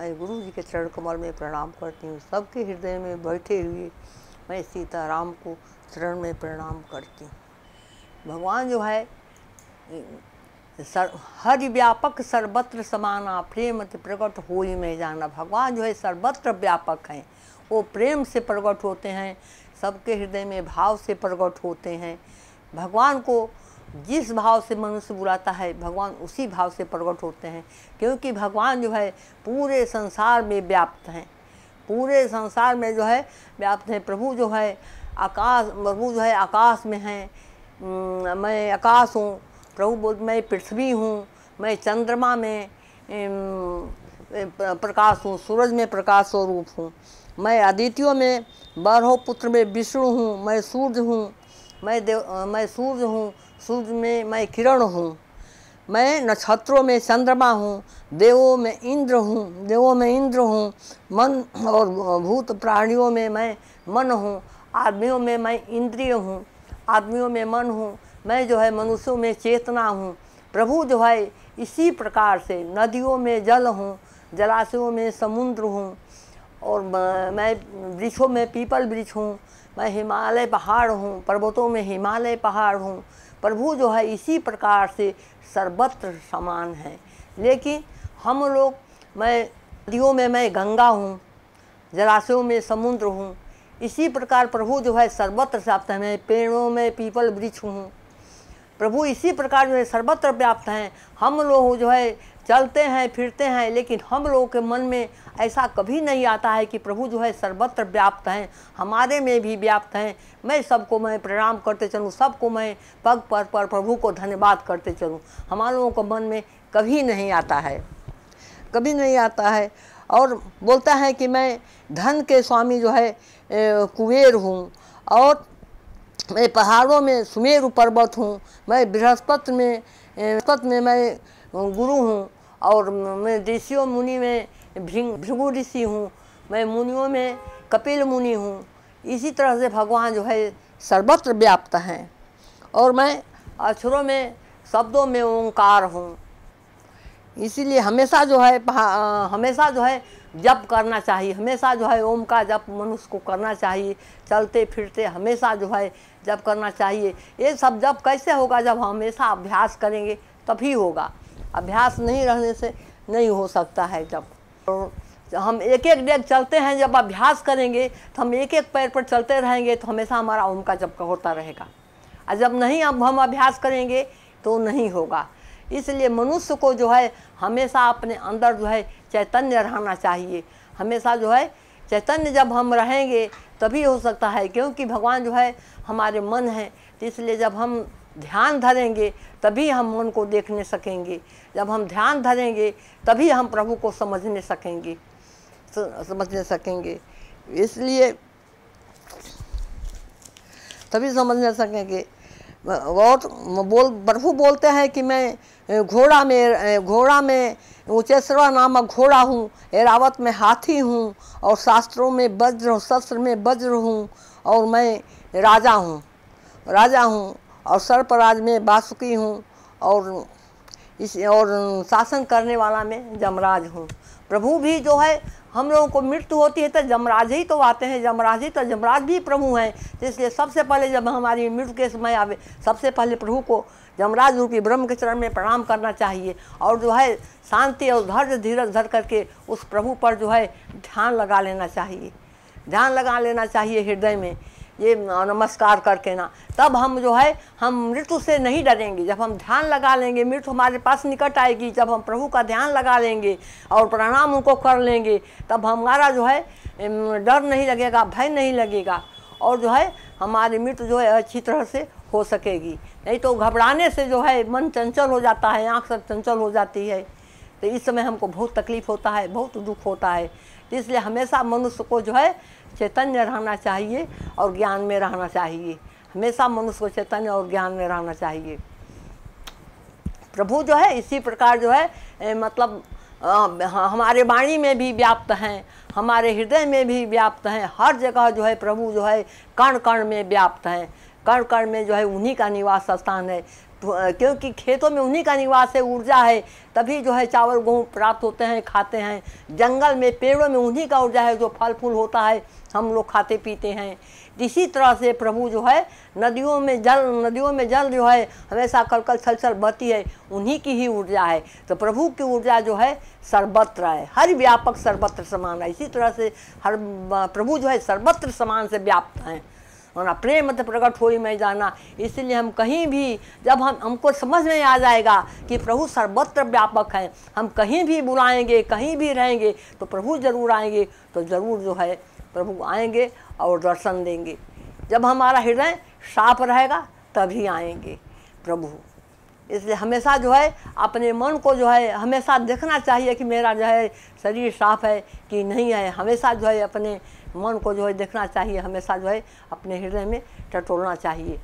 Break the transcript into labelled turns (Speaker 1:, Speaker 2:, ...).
Speaker 1: मैं गुरु जी के चरण कमल में प्रणाम करती हूँ। सबके हृदय में बैठे हुए मैं सीताराम को चरण में प्रणाम करती हूँ। भगवान जो है हरि व्यापक सर्वत्र समाना, प्रेम प्रकट होई मैं जाना। भगवान जो है सर्वत्र व्यापक हैं, वो प्रेम से प्रकट होते हैं, सबके हृदय में भाव से प्रकट होते हैं। भगवान को जिस भाव से मनुष्य बुलाता है भगवान उसी भाव से प्रकट होते हैं, क्योंकि भगवान जो है पूरे संसार में व्याप्त हैं, पूरे संसार में जो है व्याप्त हैं। प्रभु जो है आकाश में हैं, मैं आकाश हूँ। प्रभु बोल मैं पृथ्वी हूँ, मैं चंद्रमा में प्रकाश हूँ, सूरज में प्रकाश स्वरूप हूँ, मैं आदित्यों में बारहों पुत्र में विष्णु हूँ, मैं सूर्य हूँ, मैं सूर्य हूँ, सूर्य में मैं किरण हूँ, मैं नक्षत्रों में चंद्रमा हूँ, देवों में इंद्र हूँ, मन और भूत प्राणियों में मैं मन हूँ, आदमियों में मैं इंद्रिय हूँ, आदमियों में मन हूँ, मैं जो है मनुष्यों में चेतना हूँ। प्रभु जो है इसी प्रकार से नदियों में जल हूँ, जलाशयों में समुद्र हूँ, और मैं वृक्षों में पीपल वृक्ष हूँ, मैं हिमालय पहाड़ हूँ, पर्वतों में हिमालय पहाड़ हूँ। प्रभु जो है इसी प्रकार से सर्वत्र समान है। लेकिन हम लोग, मैं नदियों में मैं गंगा हूँ, जलाशयों में समुद्र हूँ, इसी प्रकार प्रभु जो है सर्वत्र व्याप्त है। मैं पेड़ों में पीपल वृक्ष हूँ, प्रभु इसी प्रकार जो है सर्वत्र व्याप्त हैं। हम लोग जो है चलते हैं फिरते हैं, लेकिन हम लोगों के मन में ऐसा कभी नहीं आता है कि प्रभु जो है सर्वत्र व्याप्त हैं, हमारे में भी व्याप्त हैं। मैं प्रणाम करते चलूँ, सबको मैं पग पर प्रभु को धन्यवाद करते चलूँ, हमारे लोगों को मन में कभी नहीं आता है, कभी नहीं आता है। और बोलता है कि मैं धन के स्वामी जो है कुबेर हूँ, और मैं पहाड़ों में सुमेरु पर्वत हूँ, मैं बृहस्पति में मैं गुरु हूँ, और मैं ऋषियों मुनि में भृगु ऋषि हूँ, मैं मुनियों में कपिल मुनि हूँ। इसी तरह से भगवान जो है सर्वत्र व्याप्त हैं। और मैं अक्षरों में शब्दों में ओंकार हूँ। इसीलिए हमेशा जो है जप करना चाहिए, हमेशा जो है ओम का जप मनुष्य को करना चाहिए, चलते फिरते हमेशा जो है जप करना चाहिए। ये सब जप कैसे होगा? जब हमेशा अभ्यास करेंगे तभी होगा, अभ्यास नहीं रहने से नहीं हो सकता है। जब हम एक एक डेग चलते हैं, जब अभ्यास करेंगे तो हम एक एक पैर पर चलते रहेंगे तो हमेशा हमारा ओम का जप होता रहेगा, और जब नहीं अब हम अभ्यास करेंगे तो नहीं होगा। इसलिए मनुष्य को जो है हमेशा अपने अंदर जो है चैतन्य रहना चाहिए, हमेशा जो है चैतन्य जब हम रहेंगे तभी हो सकता है, क्योंकि भगवान जो है हमारे मन है। तो इसलिए जब हम ध्यान धरेंगे तभी हम मन को देखने सकेंगे, जब हम ध्यान धरेंगे तभी हम प्रभु को समझने सकेंगे, इसलिए तभी समझने सकेंगे। और प्रभु बोलते हैं कि मैं घोड़ा में उचेश्वर नामक घोड़ा हूँ, एरावत में हाथी हूँ, और शास्त्रों में शस्त्र में वज्र हूँ, और मैं राजा हूँ, और सर्पराज में वासुकी हूँ, और शासन करने वाला में जमराज हूँ। प्रभु भी जो है हम लोगों को मृत्यु होती है तो जमराज ही तो आते हैं, जमराज भी प्रभु हैं। तो इसलिए सबसे पहले जब हमारी मृत्यु के समय आवे, सबसे पहले प्रभु को जमराज रूपी ब्रह्म के चरण में प्रणाम करना चाहिए, और जो है शांति और धैर्य धीरज धर करके उस प्रभु पर जो है ध्यान लगा लेना चाहिए हृदय में, ये नमस्कार करके ना। तब हम जो है हम मृत्यु से नहीं डरेंगे। जब हम ध्यान लगा लेंगे, मृत्यु हमारे पास निकट आएगी, जब हम प्रभु का ध्यान लगा लेंगे और प्रणाम उनको कर लेंगे, तब हमारा जो है डर नहीं लगेगा, भय नहीं लगेगा, और जो है हमारी मृत्यु जो है अच्छी तरह से हो सकेगी। नहीं तो घबराने से जो है मन चंचल हो जाता है, आँख सब चंचल हो जाती है, तो इस समय हमको बहुत तकलीफ होता है, बहुत दुख होता है। तो इसलिए हमेशा मनुष्य को जो है चैतन्य रहना चाहिए और ज्ञान में रहना चाहिए, हमेशा मनुष्य को चैतन्य और ज्ञान में रहना चाहिए। प्रभु जो है इसी प्रकार जो है मतलब हमारे वाणी में भी व्याप्त हैं, हमारे हृदय में भी व्याप्त हैं, हर जगह जो है प्रभु जो है कण कण में व्याप्त हैं, कण कण में जो है उन्हीं का निवास स्थान है। क्योंकि खेतों में उन्हीं का निवास है, ऊर्जा है, तभी जो है चावल गेहूँ प्राप्त होते हैं, खाते हैं। जंगल में पेड़ों में उन्हीं का ऊर्जा है, जो फल फूल होता है हम लोग खाते पीते हैं। इसी तरह से प्रभु जो है नदियों में जल जो है हमेशा कलकल छल छल बहती है, उन्हीं की ही ऊर्जा है। तो प्रभु की ऊर्जा जो है सर्वत्र है, हर व्यापक सर्वत्र समान है। इसी तरह से हर प्रभु जो है सर्वत्र समान से व्याप्त हैं। और प्रेम मत प्रकट होई मैं जाना। इसलिए हम कहीं भी जब हमको समझ में आ जाएगा कि प्रभु सर्वत्र व्यापक हैं, हम कहीं भी बुलाएंगे, कहीं भी रहेंगे तो प्रभु जरूर आएंगे। तो ज़रूर जो है प्रभु आएंगे और दर्शन देंगे। जब हमारा हृदय साफ रहेगा तभी आएंगे प्रभु। इसलिए हमेशा जो है अपने मन को जो है हमेशा देखना चाहिए कि मेरा जो है शरीर साफ है कि नहीं है। हमेशा जो है अपने मन को जो है देखना चाहिए, हमेशा जो है अपने हृदय में टटोलना चाहिए।